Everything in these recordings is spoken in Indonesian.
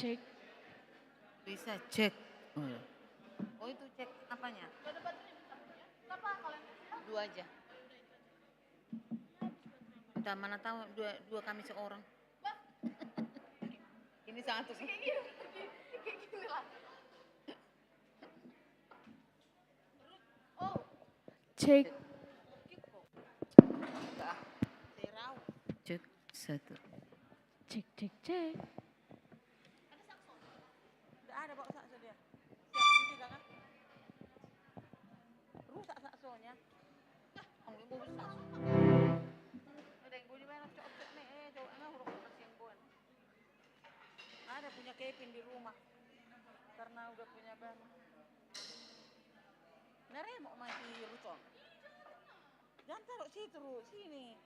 Cek. Bisa cek. Oh itu cek apanya? Dua aja. Entah mana tahu dua kami seorang. Ini satu sih. Cek. Cek satu. Cek cek cek. Tidak ada bawa sakso dia. Siap, ini kan? Rusak saksonya. Ang ibu bisa. Ada yang bunyi mana cocok nih, cowok enggak huruf yang buan. Ada punya Kevin di rumah. Karena udah punya baru. Nare mau main di rucon. Jangan taruh situ terus, sini.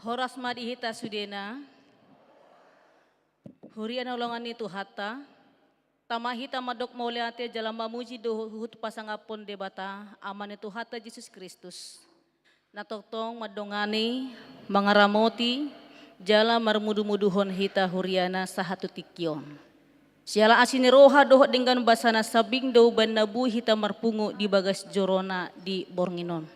Horas madihita sudena, hurian olongan itu hatta, tamahita madok mauliate jalan mamuji dohut pasangapon debata, aman itu hatta Yesus Kristus. Natoktong madongani, mangaramoti, jala marmudu-muduhon hita huriana sahatu tikyon. Siala asini roha doh dengan basana sabing do ban nabu hita marpungu di bagas jorona di Bornginon.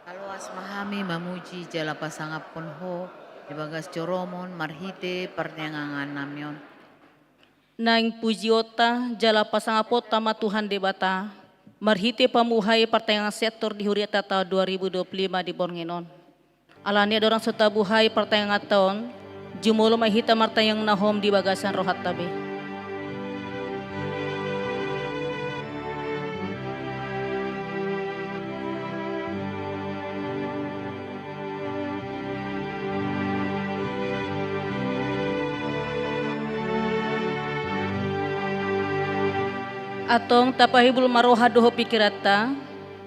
Kaluas mahami mamuji jala pasangapon ho di bagas joromon marhite pertengangan namyon. Naing pujiota jala pasangapot tama Tuhan debata marhite pamuhai pertengahan sektor di huriata tahun 2025 di Bornginon. Alani dorang setabuhai pertengahan tahun jumulo mahita martayang nahom di bagasan rohat tabe. Atong tapahibul maroha doho pikirata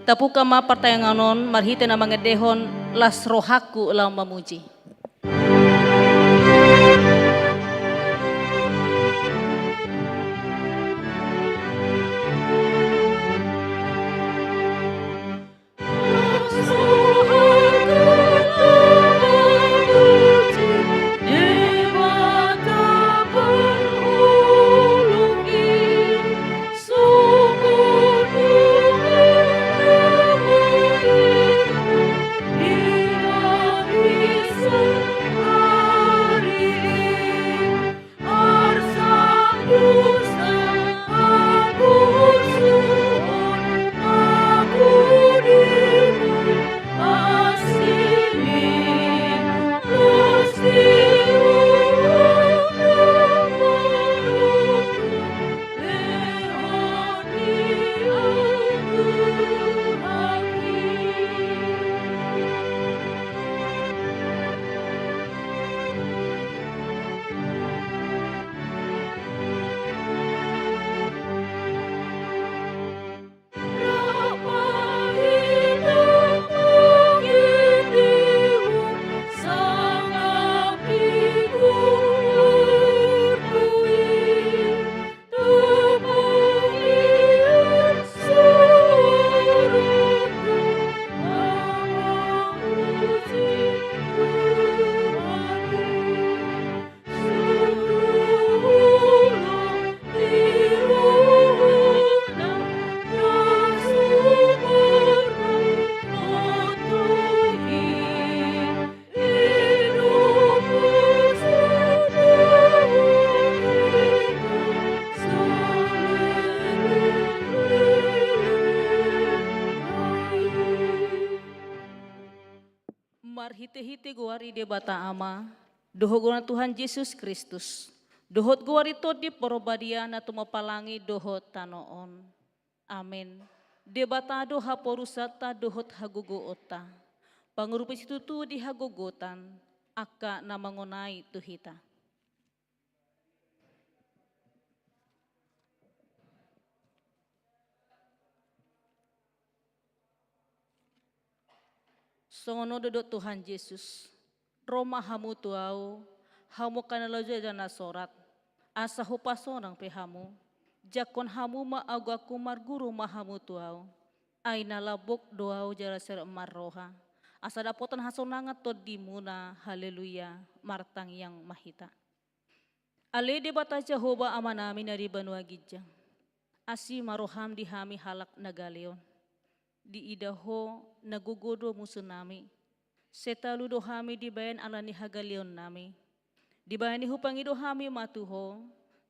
tapu kama pertayanganon marhite na mangedehon las rohaku lau mamuji. Bisa Marhite-hite guari de bata ama, dohogona Tuhan Yesus Kristus. Dohot guari to di porobadia na tumapalangi dohot tanoon. Amin. Debatado haporusata dohot haguguota. Pangurupis itu tu di hagugutan, aka na mangunay tuhita. Songono dodot Tuhan Yesus, Roma hamu tuau, hamu kanalaja jana sorat, asa hupasonang pehamu, jakon hamu maagaku marguru mahamu tuau, ay nalabok doau jara ser marroha, asa dapotan hasonangat to dimuna, haleluya, martang yang mahita. Ale de bata Jehovah amanami nari banua gijang, asi maroham dihami halak nagaleon. Di idaho nagugodo musuh nami. Setalu dohami dibayan alani hagalion nami. Dibayani hupangi dohami matuho.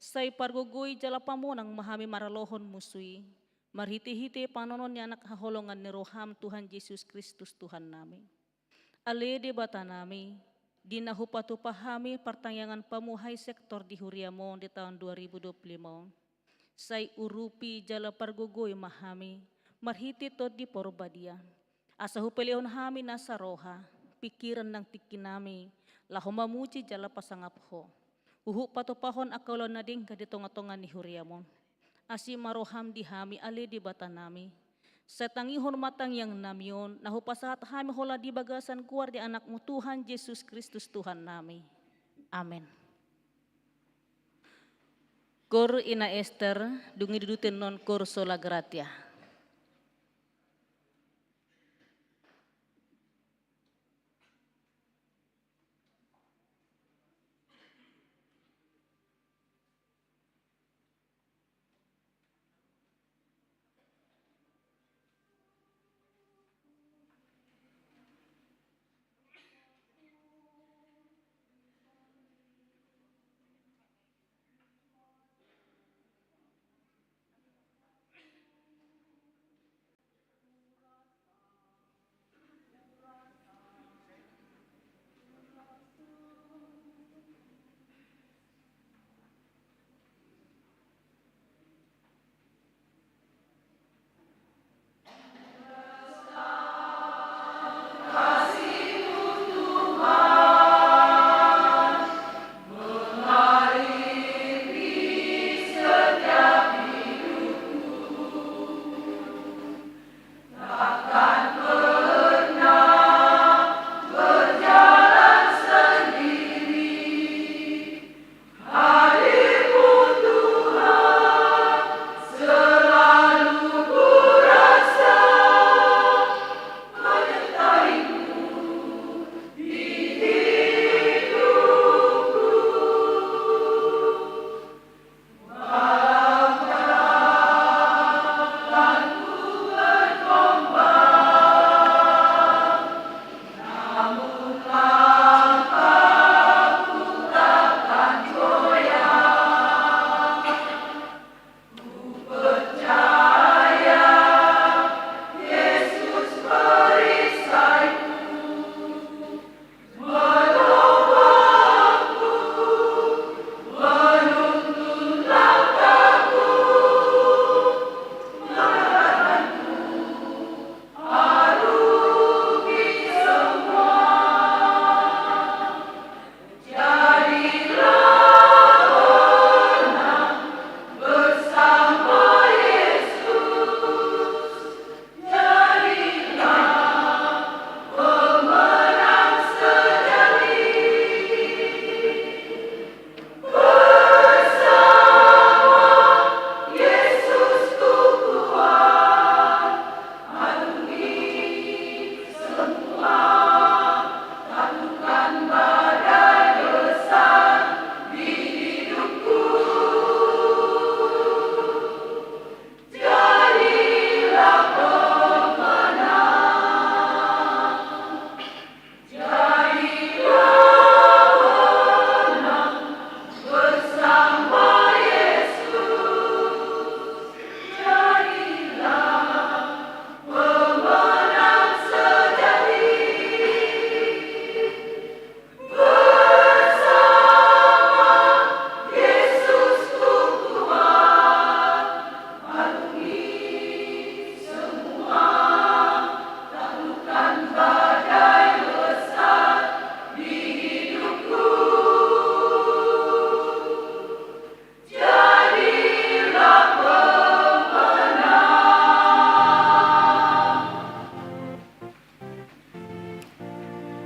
Say pargugui jalapamonang mahami maralohon musui. Marhiti-hiti panonon anak haholongan ni roham Tuhan Yesus Kristus Tuhan nami. Ale de bata nami. Dinahupatupahami pertanyaan pamuhay sektor di Huriamo di tahun 2025. Say urupi jala pargugui mahami. Marhiti to di porobadia. Asa hupeleon hami nasa roha, pikiran ng tikinami, laho mamuji jala pasangap ho. Uhu patopahon akalon na din kaditongatongan ni Huriamon. Asi maroham di hami ale di bata nami. Setangihon matang yang namion, nahupasahat hami hola di bagasan kuar di anakmu Tuhan Yesus Kristus Tuhan nami. Amin. Kor ina Esther, dungi dudutin non kor sola gratia.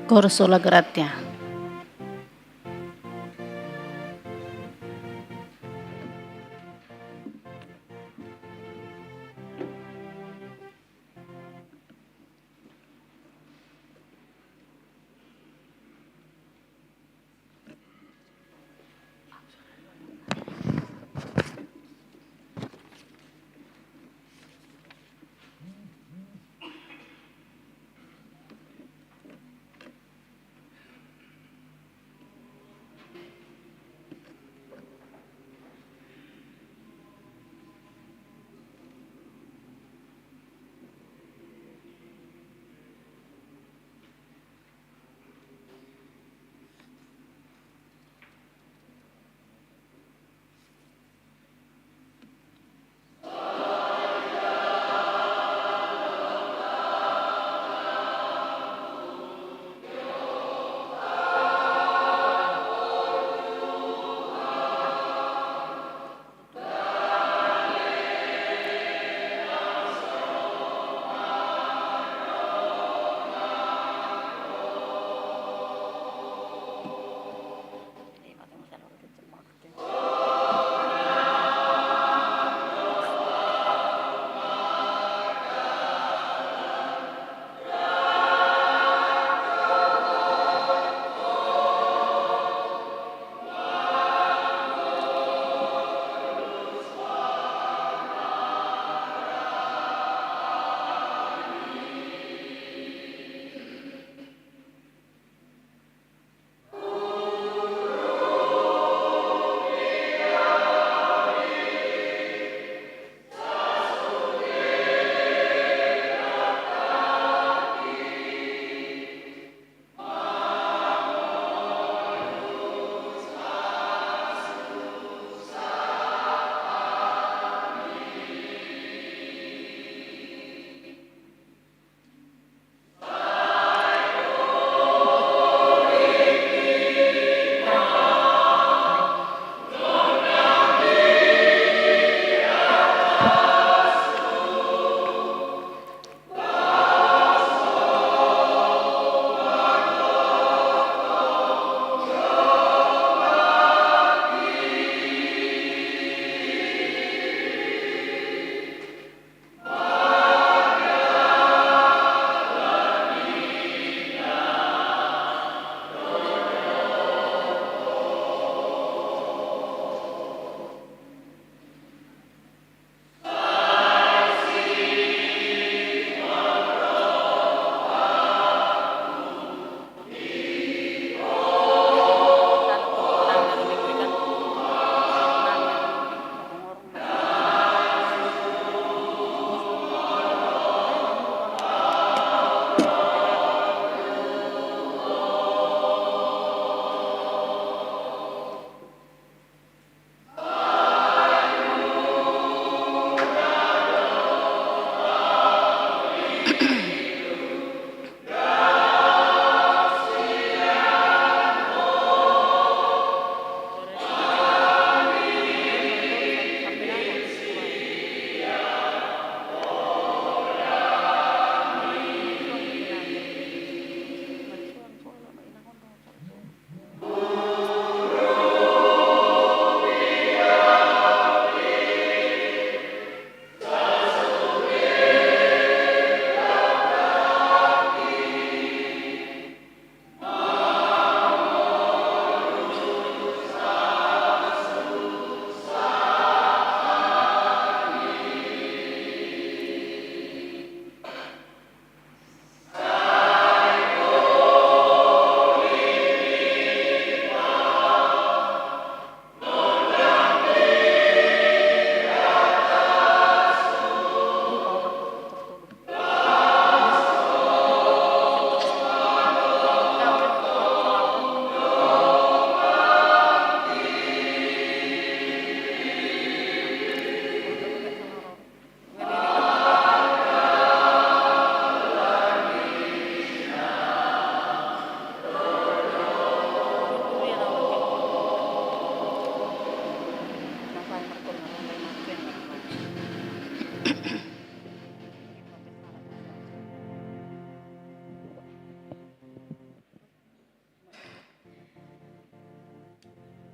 Corso la gratia.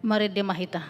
Mari demahita.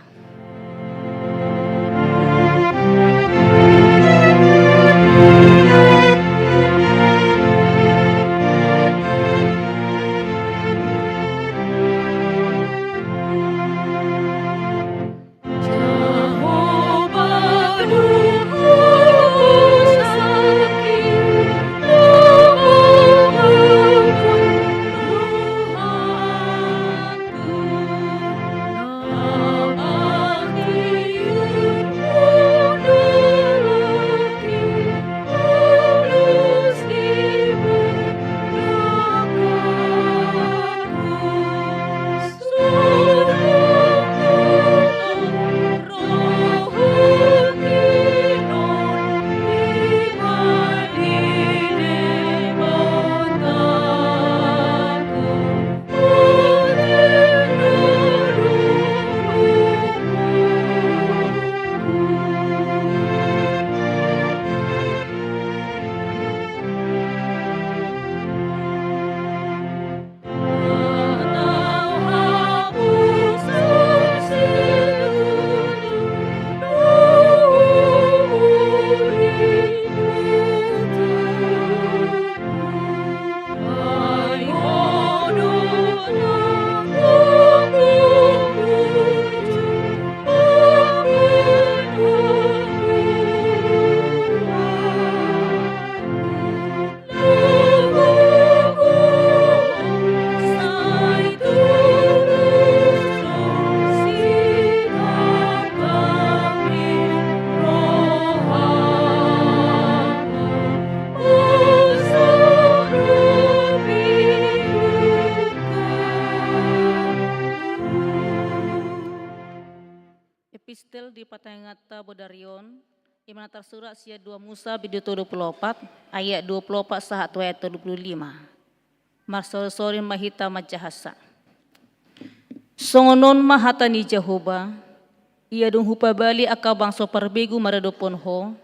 Epistel di Patayangata Bodarion, imana tersurat sia 2 Musa bidut 24 ayat 24 sahat ayat 25. Marsorin mahita majahasa. Songonon mahata ni Jehovah, ia dung hupa bali aka bangso perbegu maradopon ho,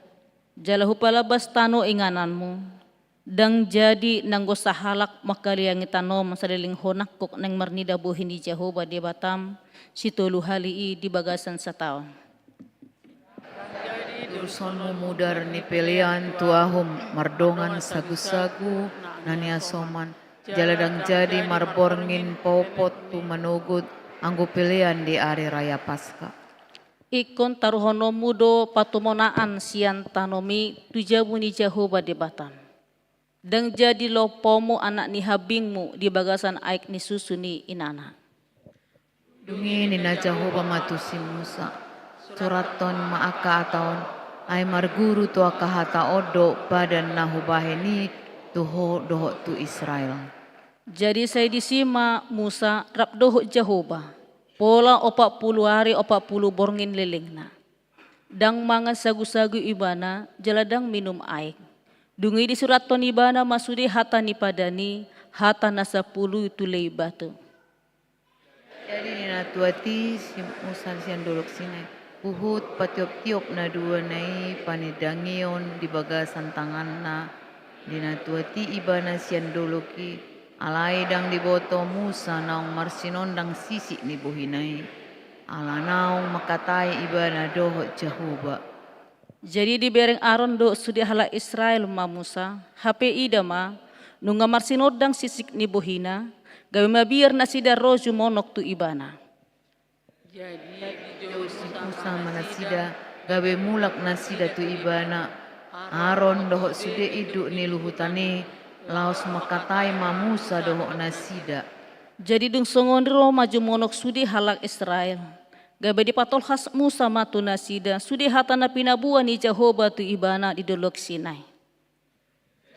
jala hupa labas tano ingananmu, dang jadi nanggo sahalak makaliang itanom saliling honakuk nang marnida buhin ni Jehovah di Batam, situlu halii di bagasan sataon. Urusanmu mudar ni pelian tuahum mardongan sagu-sagu nania soman jaladang jadi marborngin popot tu manugut anggo pelian di hari raya Paskah. Ikon taruhono mudo patumonaan sian tanomi tujabu ni Jehovah di Batam. Dang jadi lopomu anak ni habingmu di bagasan aik ni susu ni inana. Dungi ni na Jehovah matusi Musa suraton maaka ataon ay marguru tu akahata odo badan nahubaheni tuho doho tu Israel. Jadi saya disima Musa rap doho Jehovah pola 40 hari 40 borngin lelengna. Dang mangan sagu-sagu ibana jaladang minum aik. Dungi di suraton ibana masudi hata ni padani hata na 10 itu lei batu. Jadi ni na tuati si Musa sian dolok sinai. Uhud patiop-tiop na dua nai panidangion di bagasan tangan na dinatuati ibana sian doloki alai dang diboto Musa naung marsinon dang sisi ni buhinai ala naung makatai ibana doho Jehovah. Jadi di bereng Aron do sudi hala Israel ma Musa HPI dama nunga marsinod dang sisik ni buhina gawe mabir na sida roju monok tu ibana. Musa manasida gawe mulak nasida tu ibana Aron doho sude idu ni luhutane laos makatai ma Musa doho nasida. Jadi dung songondro maju monok sudi halak Israel. Gabe di patol khas Musa matu nasida sudi hatana pinabua ni Jehovah tu ibana di dolok Sinai.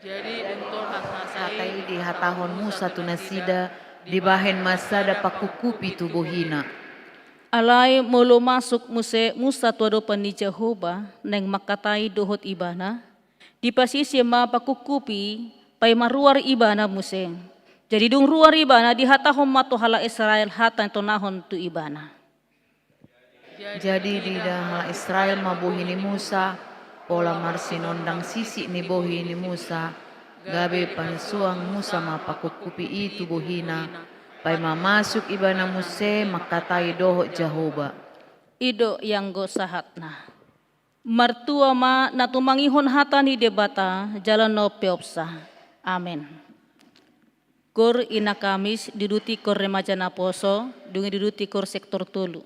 Jadi untuk Hatai di hatahon Musa tu nasida di bahen masada pakukupi tu bohina. Alai mulu masuk Musa tu adopan ni Jehovah neng makatai dohot ibana. Di pasisi ma pakukupi pai maruar ibana museng. Jadi dung ruar ibana di hatahon matu hala Israel hatan tonahon tu ibana. Jadi di dalam Israel mabuhini Musa pola marsinondang sisi ni bohini Musa gabe pansuang Musa mapakukupi itu bohina Pai mamasuk ibana muse makatai doho Jahoba. Ido yang go sahatna. Martua ma natumangihon hata ni debata jalan no peopsa. Amin. Kor ina Kamis diduti kor remaja na poso, dungi diduti kor sektor tulu.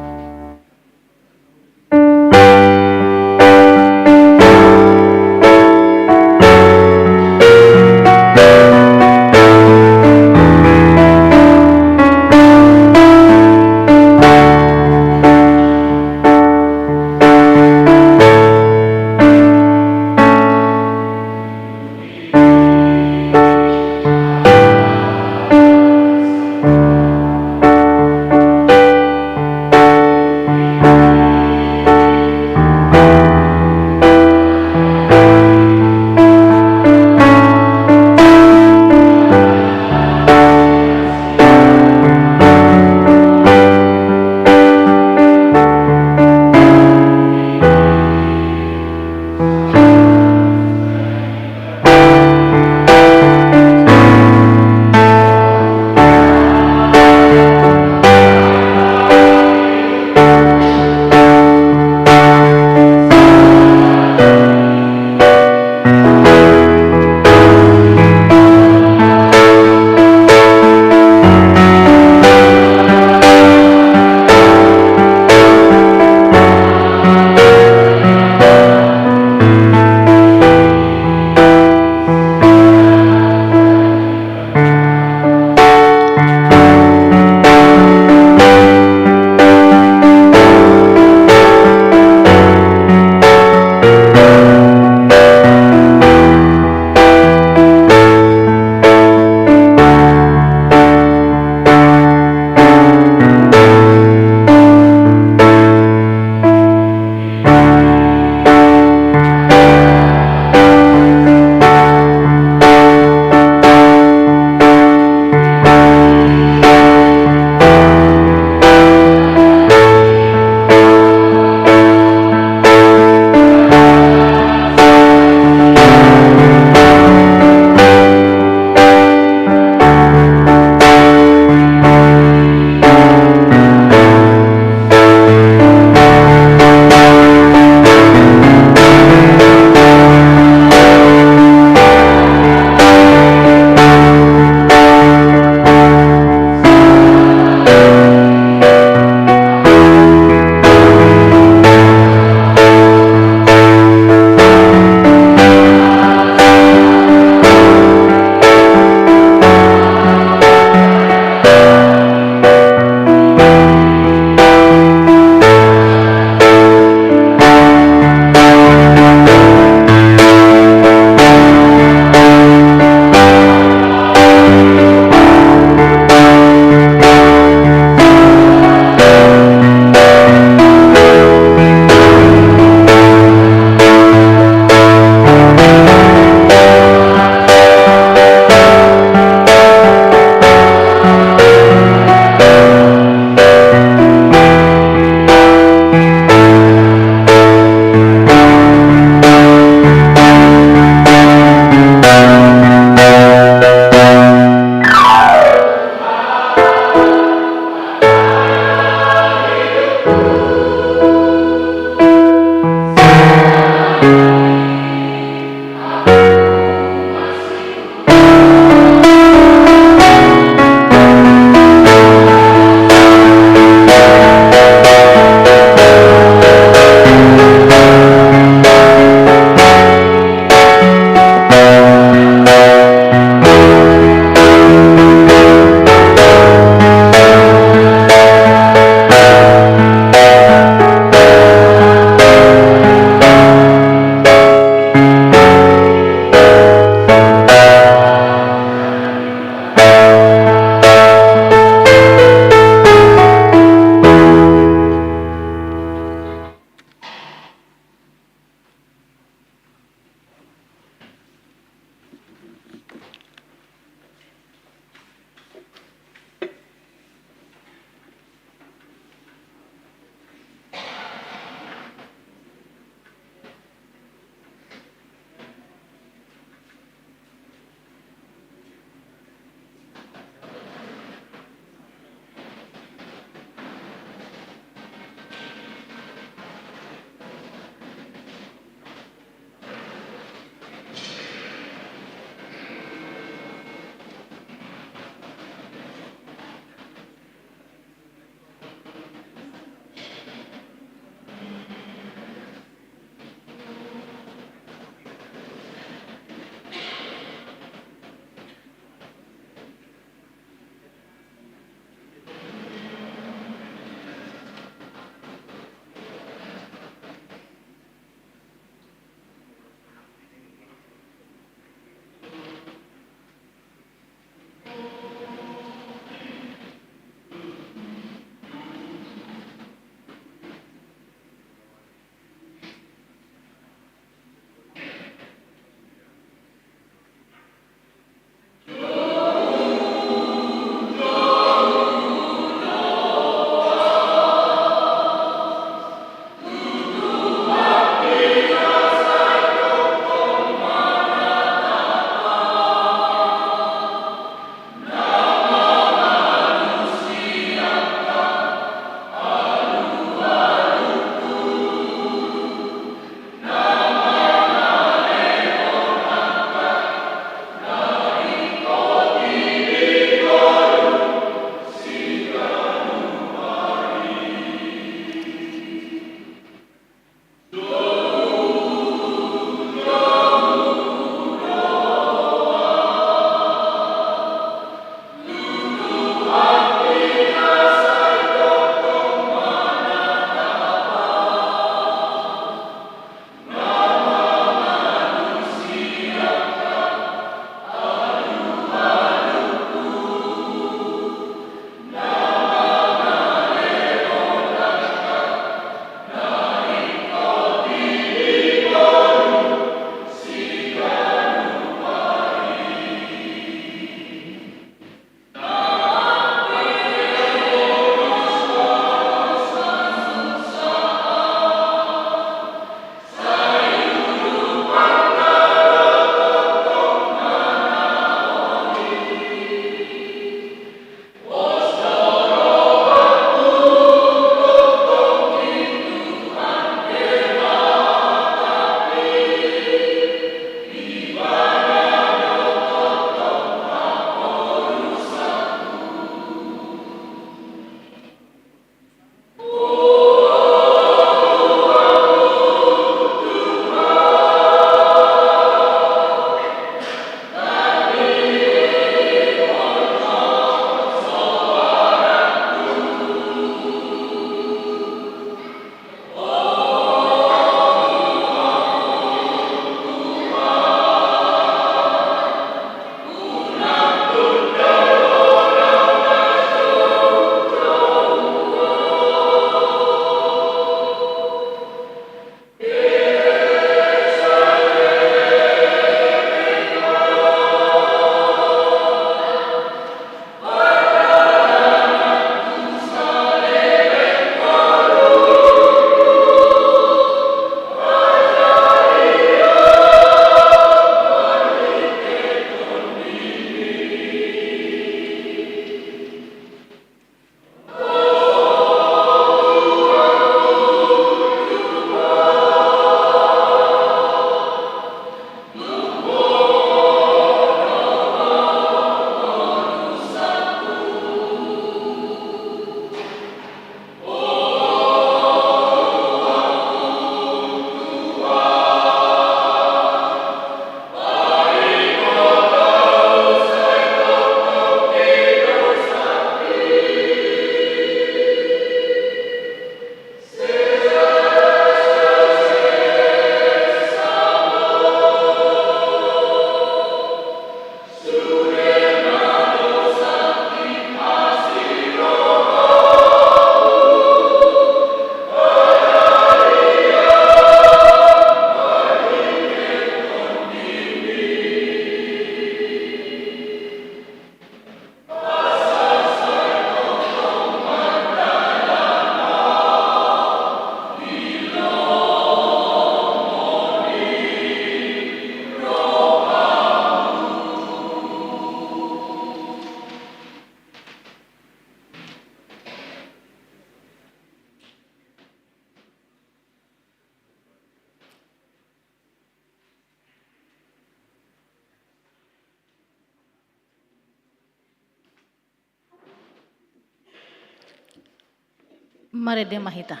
Mari de mahita.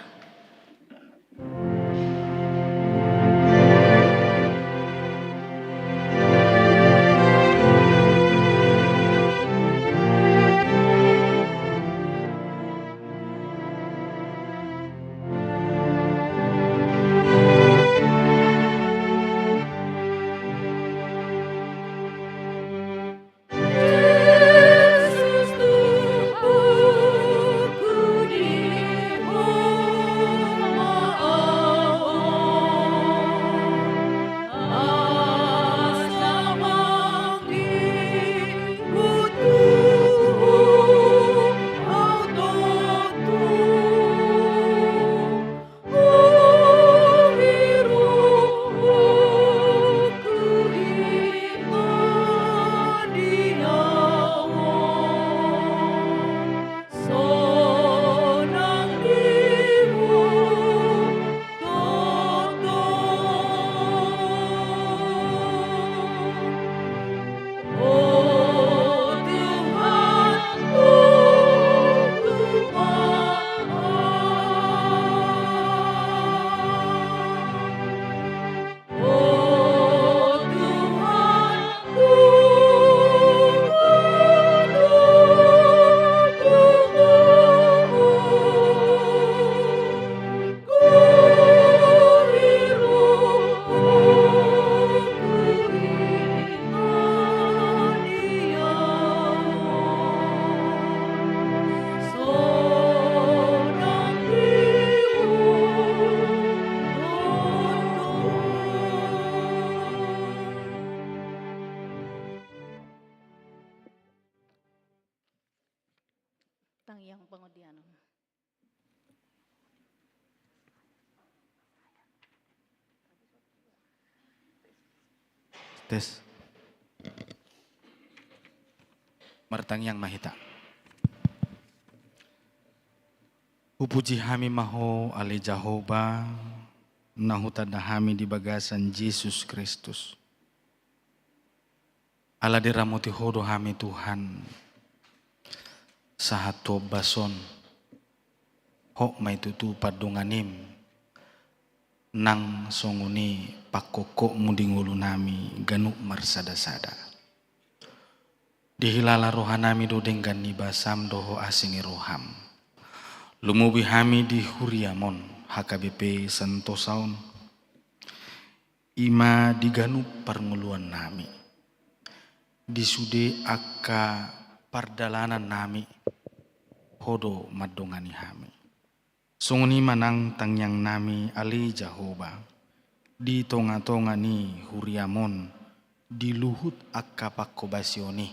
Yesus Tuhanku di Tang yang pangodiano. Tes. Martang yang mahita. Upuji hami maho ale Jehovah nahutada hami di bagasan Yesus Kristus. Ala diramoti hodo hami Tuhan. Sahato bason. Hok maitutu padunganim. Nang songuni pakoko mudingulu nami ganuk marsada-sada. Dihilala rohanami dodenggan ni basam doho asingi roham. Lumubi hami di huriamon HKBP Sentosaun. Ima diganuk pernguluan nami. Disude akka pardalanan nami. Hodo madongani hami. Sunguni manang tangyang nami ali Jehovah. Di tonga-tonga ni huriamon. Di luhut akka pakobasioni.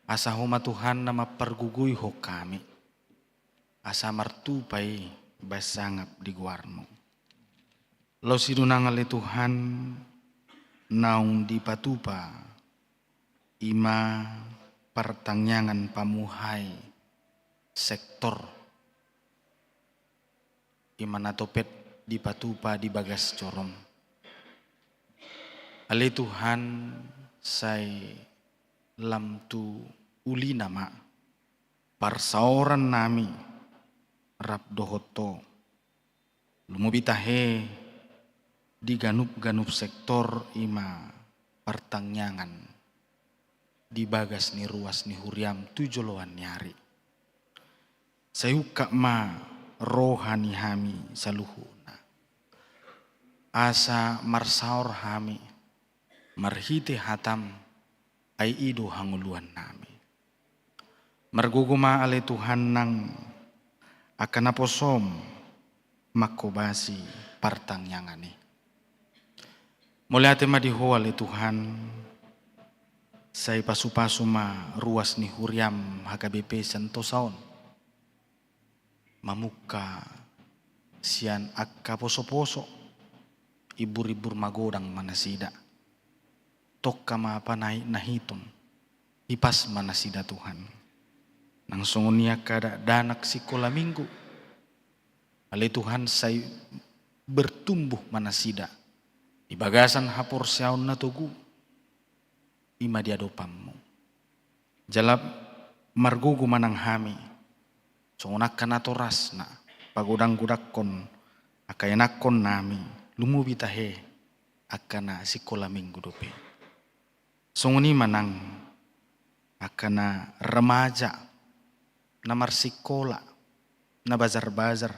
Asa homa Tuhan nama pergugui ho kami. Asa martupai basangap di guarmo. Lo sidunang ali Tuhan. Naung di patupa. Ima pertangyangan pamuhay. Sektor. Ima natopet di patupa di bagas corom. Ali Tuhan say lamtu uli nama parsaoran nami rap dohoto lumubitahe di ganup-ganup sektor ima pertangyangan di bagas ni ruas ni huriam tujoloan nyari sayuka ma rohani hami saluhuna asa marsaor hami marhite hatam ay ido hanguluan nami. Marguguma ale Tuhan nang akan aposom makobasi partangyangani. Mula ate madiho ale Tuhan say pasu-pasu ma ruas ni huriam HKBP Sentosaun. Mamuka sian akka poso-poso ibur-ibur magodang manasida. Tok kama apa nahiton ipas manasida Tuhan nang songonia kada danak sikola minggu ale Tuhan say bertumbuh manasida di bagasan hapor siaun na tugu ima diadopammu jalap margugu manang hami songonakan atoras na pagodang gudakon akayanakon nami lumubi tahe akana sikola minggu dope. Songoni manang akana remaja na marsikola na bazar-bazar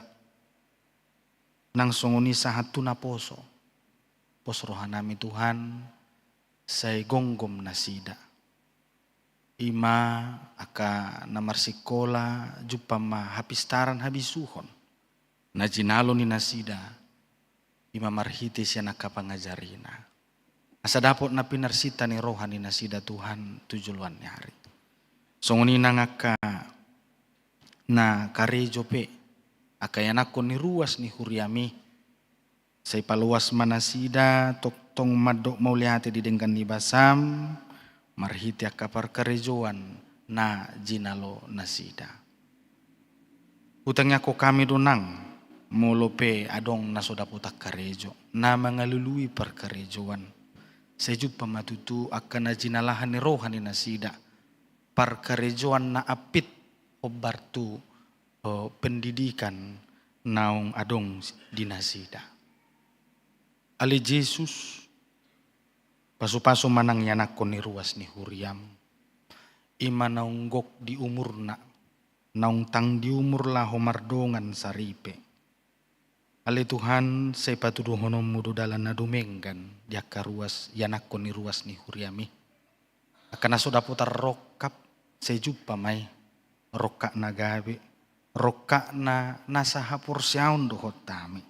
nang songoni sahatu na poso rohanami Tuhan say gonggom na sida. Ima aka na marsikola jupa mahapistaran habisuhon na jinalo ni nasida ima marhiti siya nakapangajarina. Asa dapot na pinarsita ni rohani nasida Tuhan tujuluan ni hari. Songoni nangaka na karejo pe akayanakon ni ruas ni huriami say paluas manasida toktong madok mauliate di dengkan ni basam marhiti akapar karejoan na jinalo nasida. Utangnya ko kami donang molope adong nasodaputak karejo na mangalului per karejoan. Sejup pamatutu akan na jinalahan ni rohani nasida par karejoan na apit obartu pendidikan naung adong dinasida. Ali Jesus pasu-pasu manang yanakon ni ruas ni huriam. Ima naunggok di umur na naung tang di umur lah homardongan saripe. Ali Tuhan say patuduhonom mudo dalan na dumenggan diaka ruas yanakon ni ruas ni huriami. Akan na sudah putar rokap sejupa may rokak na gabi rokak na nasa hapur siyaon dohot tami.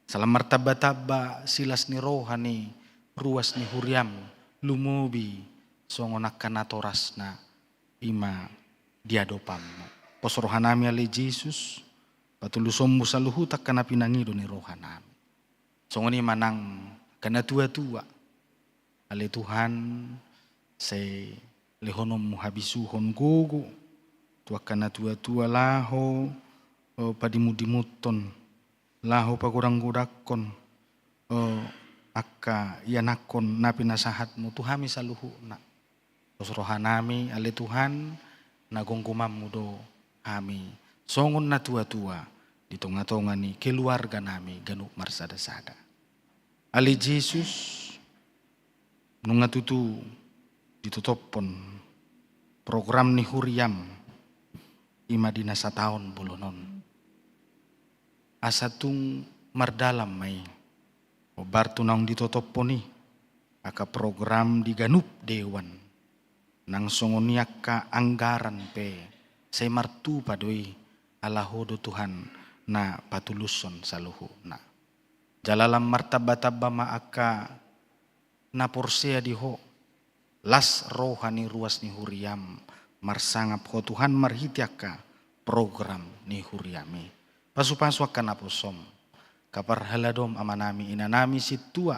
Salam martaba-taba silas ni rohani ruas ni huriam lumubi songonakan atoras na ima diadopammo. Pos rohanami ali Jesus patulusom sa luhutak kana pinangido ni rohanami. Songoni manang kana tua-tua ali Tuhan say lehonom muhabisuhon gugu tua kana tua-tua laho padimudimuton laho pagurang-gudakon akka yanakon na pinasahatmu Tuhami saluhu na. Tos rohanami ali Tuhan nagonggumam mudo kami songon na tua-tua di tonga-tonga ni keluarga nami ganuk marsada-sada. Ali Jesus nunga tutu ditutopon program ni huriam ima dinasa tahun bulunon. Asatung mardalam may obartu naung ditotopon ni aka program di ganup dewan nang songoniak ka anggaran pe say martu padoi alahodo Tuhan na patuluson saluhu na. Jalalam martaba-taba maaka na porsea diho las rohani ruas ni huriam marsangap ho Tuhan marhitiaka program ni huriami. Pasu-pasu akan naposom kapar haladom amanami inanami situa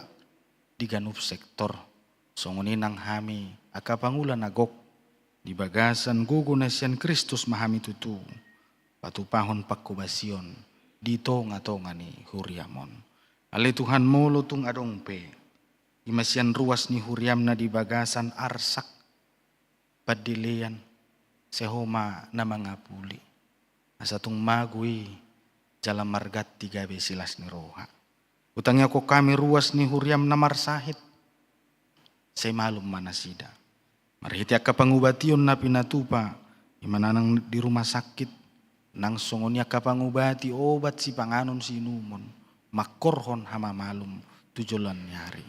di ganup sektor songoni nang hami aka pangulan agok di bagasan gugu nasian Kristus mahami tutu patupahon pakubasion dito nga ni huriamon. Ali Tuhan molo tung adong pe imasian ruas ni huriam na di bagasan arsak padilian sehoma na mga puli asatung magui jalan margat tiga besilas ni roha. Utangnya ko kami ruas ni huriam na marsahit say malum manasida. Marhiti ka pangubation na pinatupa imananang di rumah sakit nang songonya ka pangubati obat si panganon sinumon makorhon hama malum tujulan nyari.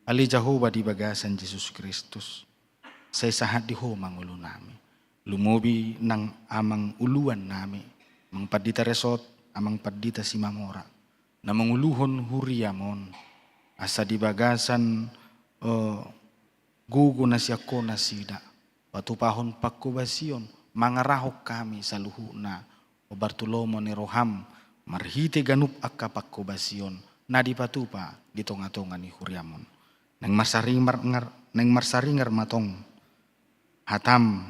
Ali Jehovah di bagasan Jesus Kristus say sahat di ho mangulo nami. Lumubi nang amang uluan nami mang padita resot amang padita si mamora na manguluhon huriamon asa di bagasan gugu na siya ko na sida patupahon pakubasion mangarahok kami sa luhu na o Bartolomo ni Roham marhite ganup akka pakubasion na di patupa di tonga-tonga ni huriamon nang marsaringar matong hatam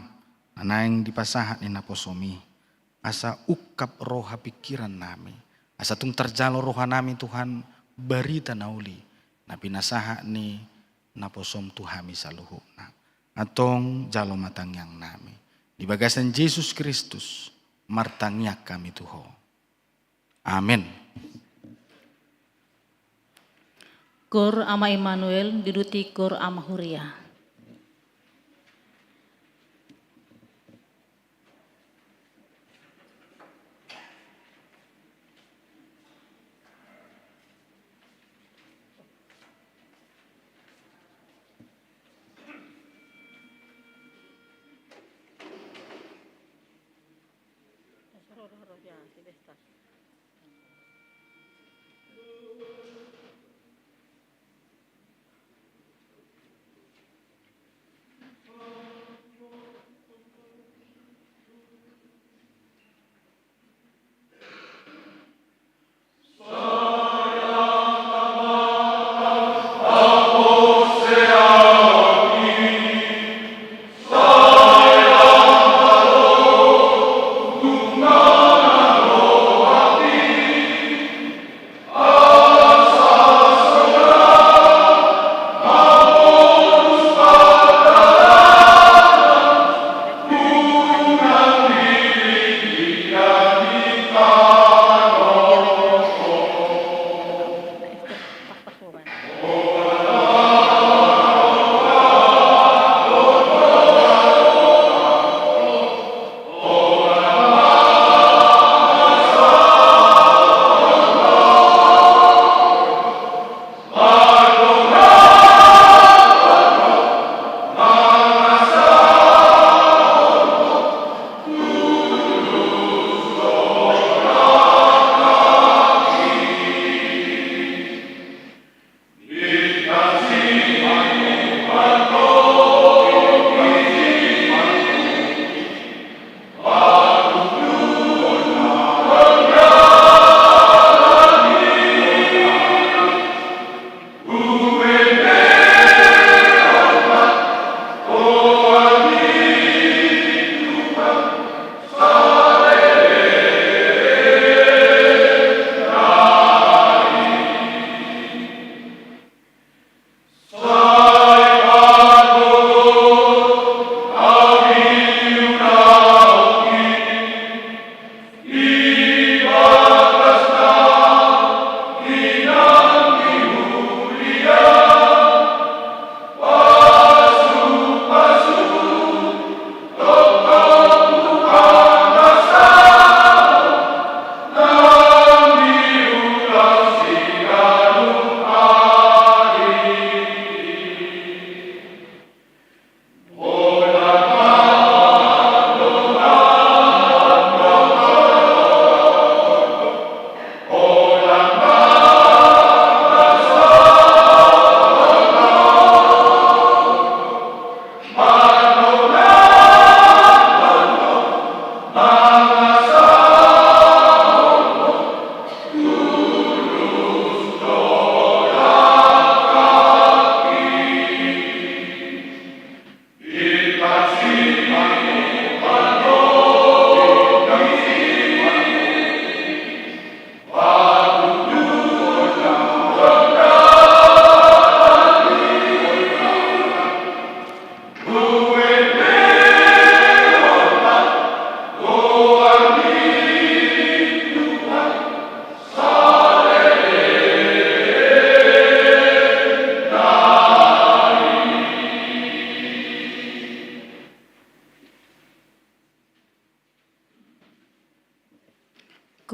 anayang dipasahat ni naposomi asa ukap roha pikiran nami asa tung terjalo roha nami Tuhan berita nauli na pinasaha ni naposom Tuhami saluhu na atong jalo matang yang nami di bagasan Jesus Kristus martangiak kami Tuho. Amin. Kor ama Immanuel diduti kor ama Huria.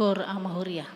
Kor ama Huria.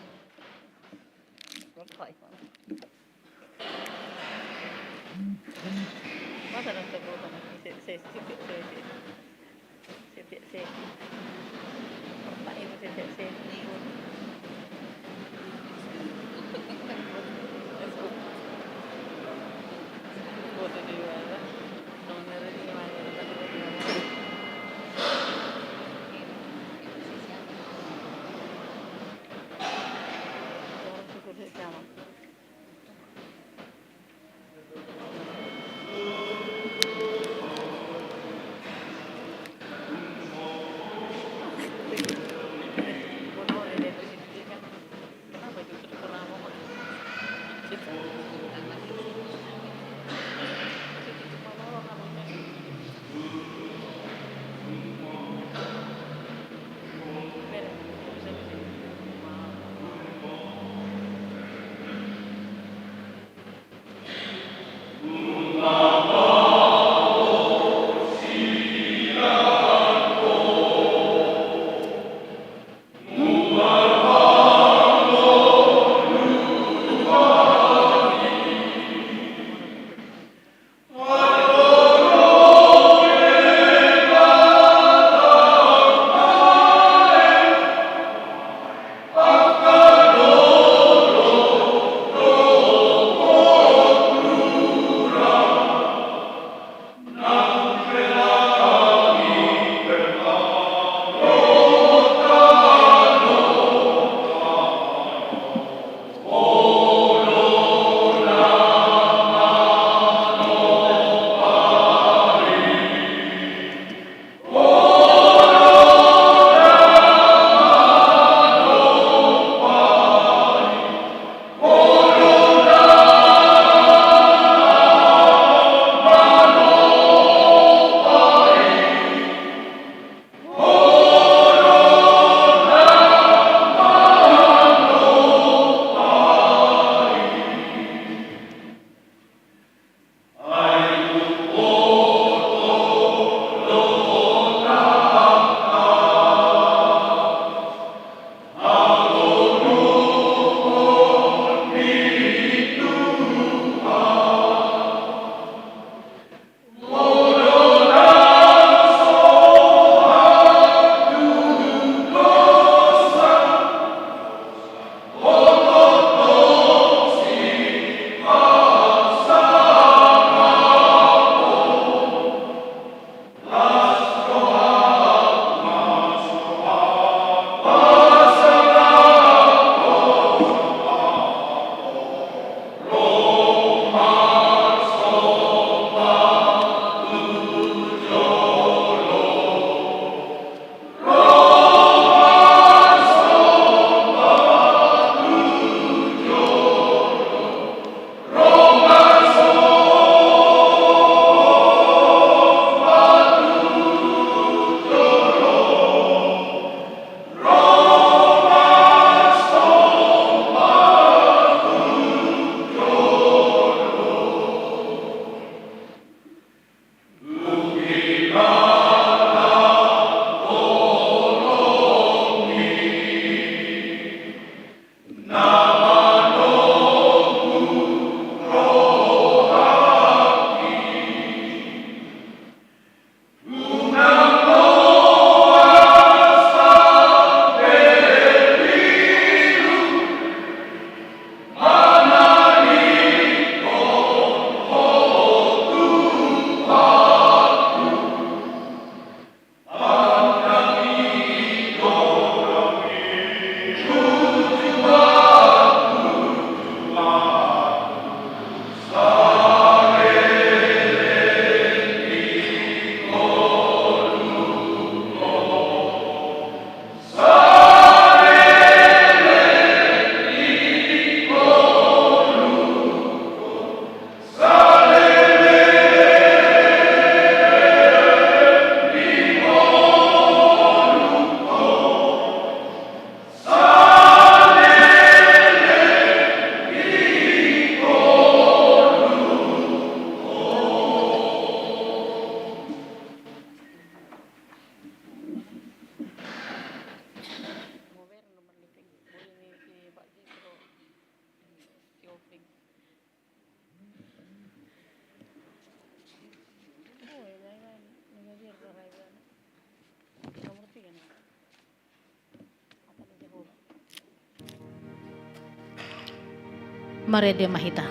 Marede Mahita.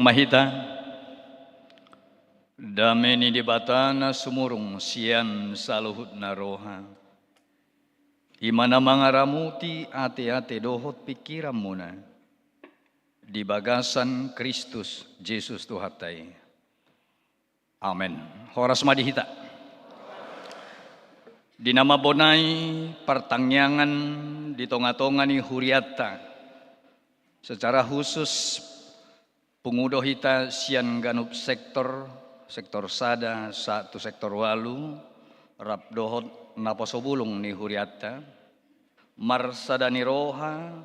Mahita, dameni di batana sumurung sian saluhut naroha. Imana mangaramuti ate-ate dohot pikiramuna. Di bagasan Kristus Yesus Tuhatai. Amin. Horas madihita. Di nama bonai pertangyangan di tonga-tongani huriata. Secara khusus pengudo hita sian ganup sektor sada, satu sektor walu, rap dohot naposobulung ni huriata, marsadani roha,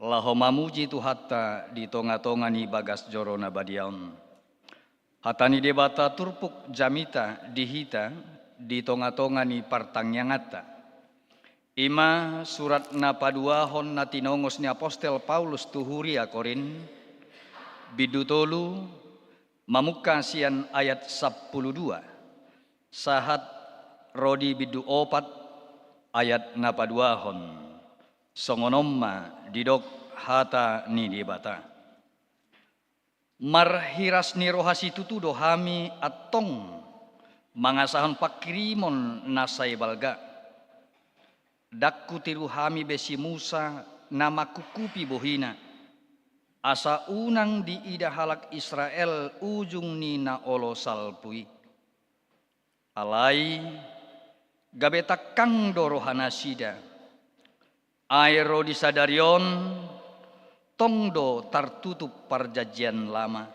laho mamuji tu hatta di tonga-tonga ni bagas jorona badiaon. Hatani debata turpuk jamita di hita di tonga-tonga ni partangyangata. Ima surat na paduahon na tinongos ni Apostel Paulus tuhuria Korin, bidutolu mamuka sian ayat 12 sahat rodi bidu opat ayat napaduahon songonomma didok hata ni dibata marhiras ni rohasi tutudo hami atong mangasahon pakirimon nasai balga dakku tiru hami besi Musa nama kukupi bohina asa unang di ida halak Israel ujung nina olo salpui. Alai gabetak kang dorohana sida. Aero di sadarion tongdo tertutup perjanjian lama.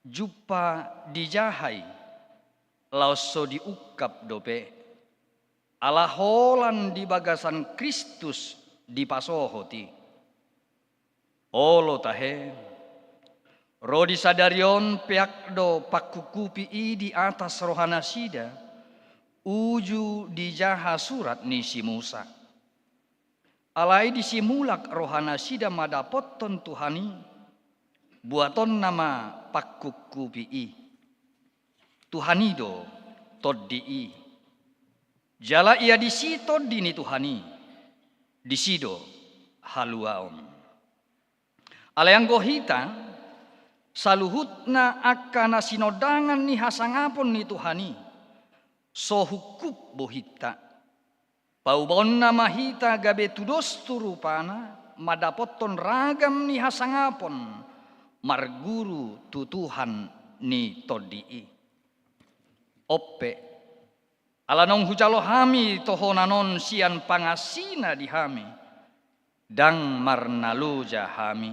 Jupa dijahai lauso diukap dope. Ala holan di bagasan Kristus di pasohoti. Olo tahe, rodi sadarion peak do pakukupi i di atas rohana sida, uju di jaha surat ni si Musa. Alai di simulak rohana sida madapoton Tuhani, buaton nama pakukupi i. Tuhanido toddi i. Jala ia di si toddi ni Tuhani, di sido haluaon. Alayang gohita saluhutna akana sinodangan ni hasangapon ni Tuhani. So hukup bohita. Paubonna mahita gabe tudos turupana, madapoton ragam ni hasangapon, marguru tutuhan ni todii. Oppe, alanong hujalo hami tohonanon sian pangasina di hami, dang marnaluja hami.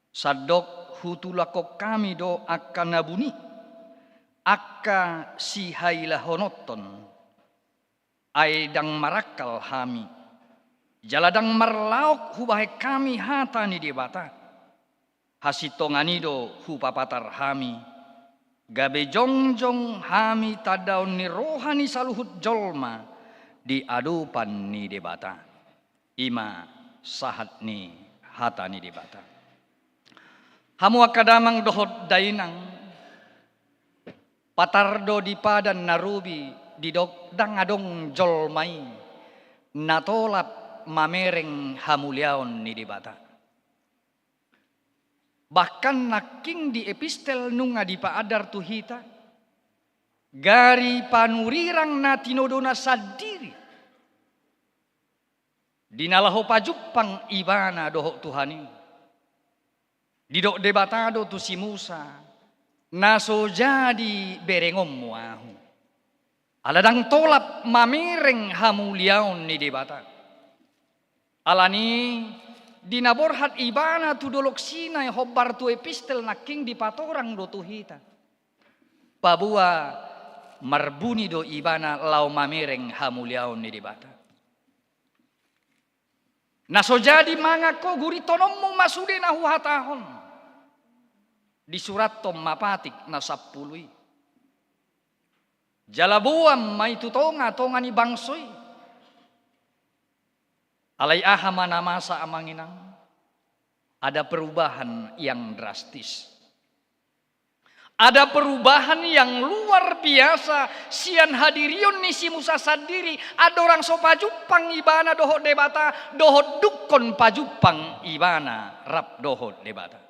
Sadok hutulako kami do akan nabuni, akka si hailahonoton, ay dang marakal hami. Jaladang marlaok hubahe kami hata ni debata. Hasitonganido hupapatar hami. Gabe jongjong hami tadaon ni rohani saluhut jolma di adupan ni debata. Ima sahat ni hata ni debata. Hamu akadamang dohot dainang. Patardo di padan narubi di dok dang adong jolmai. Natolap mamereng hamuliaon ni debata. Bahkan naking di epistel nunga di paadar tuhita. Gari panurirang na tinodona sadiri. Dinalaho pajupang ibana dohok Tuhani. Didok debatado tu si Musa. Naso jadi berengom muahu. Aladang tolap mamereng hamuliaon ni debata. Alani dinaborhat ibana tu dolok sinay hobar tu epistel naking di patorang do tuhita. Pabua marbuni do ibana lau mamereng hamuliaon ni debata. Naso jadi mangako guri tonommu masude na huhatahon. Di surat tom mapatik na sapului. Jalabuam may tutonga tonga ni bangsoy. Alay aha manamasa amanginang. Ada perubahan yang drastis. Ada perubahan yang luar biasa. Sian hadirion ni si Musa sadiri. Ada orang so pajupang ibana dohot debata. Dohot dukon pajupang ibana rap dohot debata.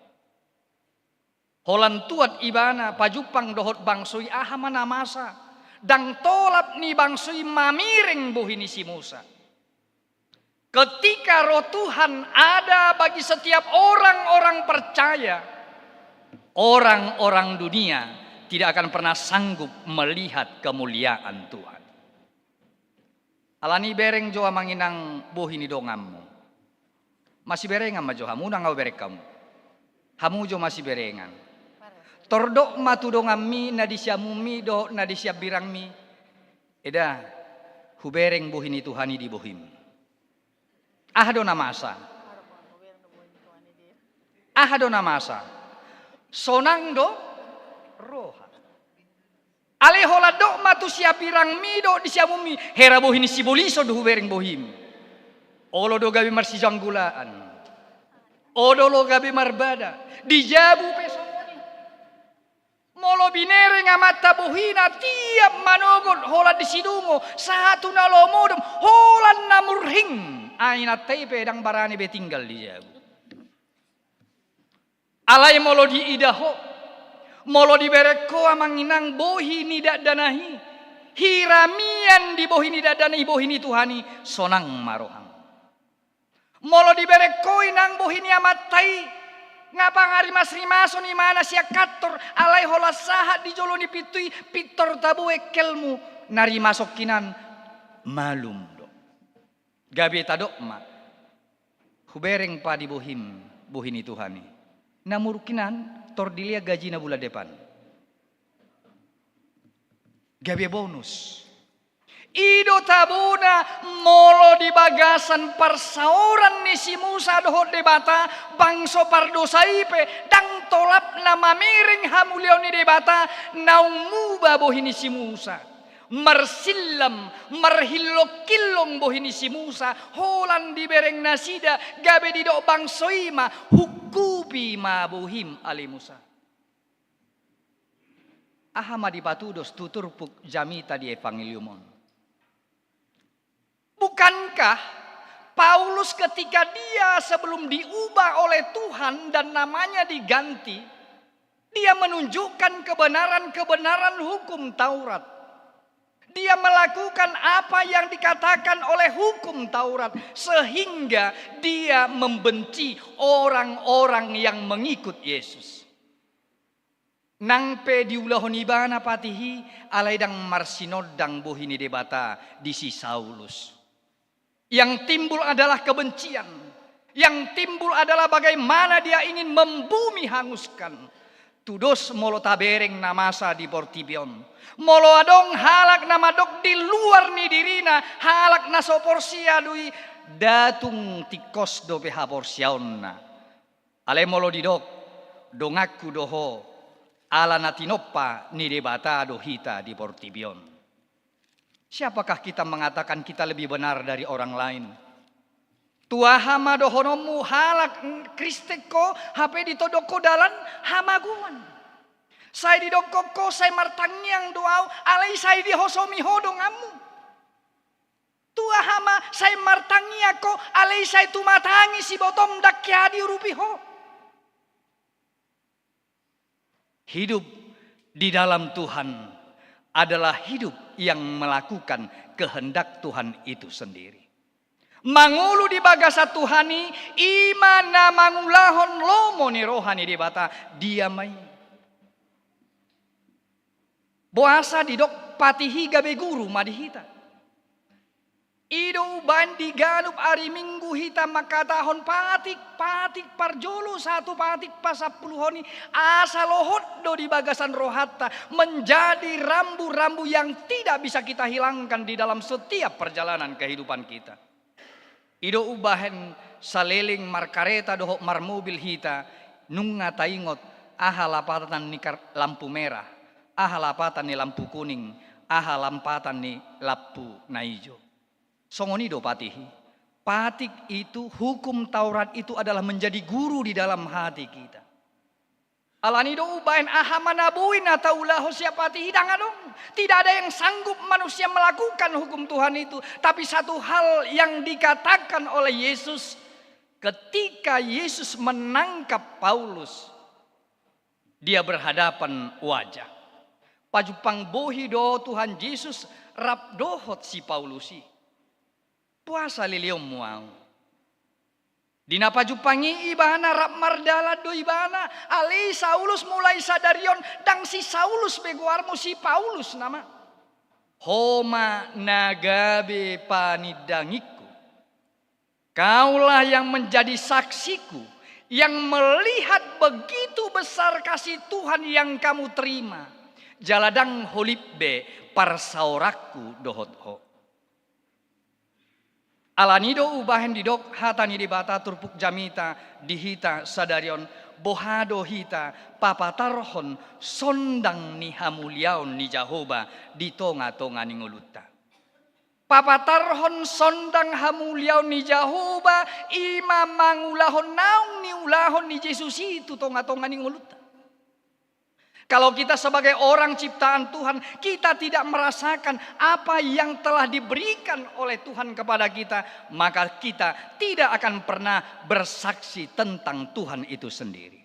Holan tuat ibana pajupang dohot bangsui aha manamasa. Dang tolap ni bangsui mamiring buhini si Musa. Ketika roh Tuhan ada bagi setiap orang-orang percaya, orang-orang dunia tidak akan pernah sanggup melihat kemuliaan Tuhan. Alani bereng joa manginang bohini dongammu. Masih berengan ma jo hamu nang berek kamu. Hamu jo masih berengan. Tordok matu dongammi na disyamumi do na disyab birangmi. Eda hubereng bohini Tuhani di bohim. Ahado namasa. Ahado namasa. Sonang do roha. Alehola do matu siya pirang mi do di siya mumi. Hera bohini si boliso do hubereng bohim. Olo do gabi marsijanggulaan. Odo lo gabi marbada. Dijabu pesoni. Molo binere ngamata bohina tiap manogot hola di sidungo. Satu na lomodom hola namurhing. Aina tepe dang barani betinggal di jabu. Alay molo di idaho. Molo di bereko amanginang bohi nidak danahi. Hiramian di bohi nidak danahi bohi ni Tuhani. Sonang marohang. Molo di bereko inang bohi ni amatai. Ngapa ngarimas rimaso ni mana siya kator. Alay hola sahat di jolo ni pitui. Pitor tabu ekelmu. Nari masokinan malum. Gabi tadok ma. Hubereng pa di bohim. Bohini Tuhani. Namurukinan tordilia gaji na bulan depan. Gabi bonus. Ido tabuna molo di bagasan persauran ni si Musa dohot debata. Bangso pardosaipe. Dang tolap na mamiring hamuliau ni debata. Naumuba bohini si Musa. Marsilam, marhilokilong bohini si Musa, holan di bereng nasida, gabe di dok bangsoima, hukupi ma bohim ali Musa. Ahama di patudos tuturpuk jamita di evangeliumon. Bukankah Paulus ketika dia sebelum diubah oleh Tuhan dan namanya diganti, Dia menunjukkan kebenaran-kebenaran hukum Taurat. Dia melakukan apa yang dikatakan oleh hukum Taurat. Sehingga dia membenci orang-orang yang mengikut Yesus. Nang pe diulahon ibana patihi alaidang marsinodang bohini debata di si Saulus. Yang timbul adalah kebencian. Yang timbul adalah bagaimana dia ingin membumi hanguskan. Tudos molo tabereng namasa di Portibion. Molo adong halak nama dok di luar ni dirina. Halak na soporsia dui datung tikos do peha porsiaonna. Ale molo di dok dongaku doho ala natinoppa ni debata do hita di Portibion. Siapakah kita mengatakan kita lebih benar dari orang lain? Tua hama dohonomu halak kristeko hape ditodoko dalan hamaguan. Saya didokoko saya martangyang doau alai saya dihosomi hodong amu. Tua hama saya martangyako alai saya tumatangi si botom dakyadi rupiho. Hidup di dalam Tuhan adalah hidup yang melakukan kehendak Tuhan itu sendiri. Mangulu di bagasa Tuhani imana mangulahon lomo ni rohani di bata diamai. Boasa di dok patihi gabe guru madihita. Ido bandi galup ari minggu hita makatahon patik parjolo satu patik pasapuluhoni asa lohot do di bagasan rohata menjadi rambu-rambu yang tidak bisa kita hilangkan di dalam setiap perjalanan kehidupan kita. Ido ubahen saleling markareta dohok mar mobil hita nunga taingot aha lapatan ni lampu merah, aha lapatan ni lampu kuning, aha lampatan ni lampu na ijo. Songoni do patihi. Patik itu hukum Taurat itu adalah menjadi guru di dalam hati kita. Alani do ubahen aha manabuin atau ulaho siapati hidang adong. Tidak ada yang sanggup manusia melakukan hukum Tuhan itu. Tapi satu hal yang dikatakan oleh Yesus. Ketika Yesus menangkap Paulus. Dia berhadapan wajah. Pajupang bohi do Tuhan Yesus rap dohot si Paulusi. Puasa liliom muau. Dina pajupangi ibana rap mardala do ibana ali Saulus mulai sadarion dang si Saulus beguarmu si Paulus nama homa nagabe panidangiku kaulah yang menjadi saksiku yang melihat begitu besar kasih Tuhan yang kamu terima jaladang holibbe parsaurakku dohot ho. Alanido ubahen didok hatani di bata turpuk jamita dihita sadarion bohado hita papatarhon sondang ni hamuliaon ni Jahoba di tonga-tonga ni nguluta. Papatarhon sondang hamuliaon ni Jahoba ima mangulahon naung ni ulahon ni Yesus itu tonga-tonga ni nguluta. Kalau kita sebagai orang ciptaan Tuhan, kita tidak merasakan apa yang telah diberikan oleh Tuhan kepada kita, maka kita tidak akan pernah bersaksi tentang Tuhan itu sendiri.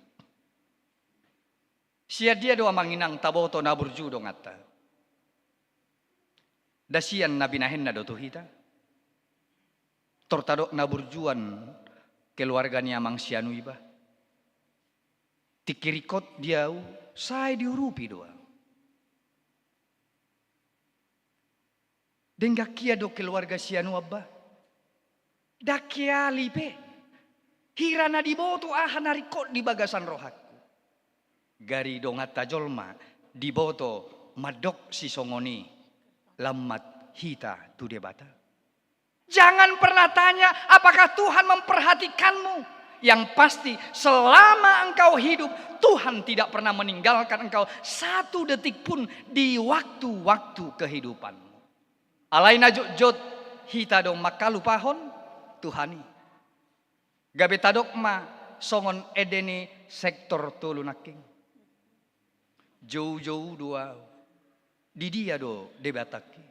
Sia dia doa manginang taboto naburju dong atta. Dasian nabi nahenna do tuhita. Tortadok naburjuan keluarganya mang sianu iba. Tikirikot diau saya diurupi doa. Denggak kia do keluarga sianu abba. Dakia lipe. Hirana diboto aha narikot di bagasan rohaku. Gari dongat tajolma diboto madok si songoni. Lamat hita tu debata. Jangan pernah tanya apakah Tuhan memperhatikanmu. Yang pasti selama engkau hidup Tuhan tidak pernah meninggalkan engkau satu detik pun di waktu-waktu kehidupanmu. Alaina jot hita dong makalu pahon Tuhani. Gabe tadok ma songon edeni sektor tulunaking. Jauh-jauh dua di dia do debataki.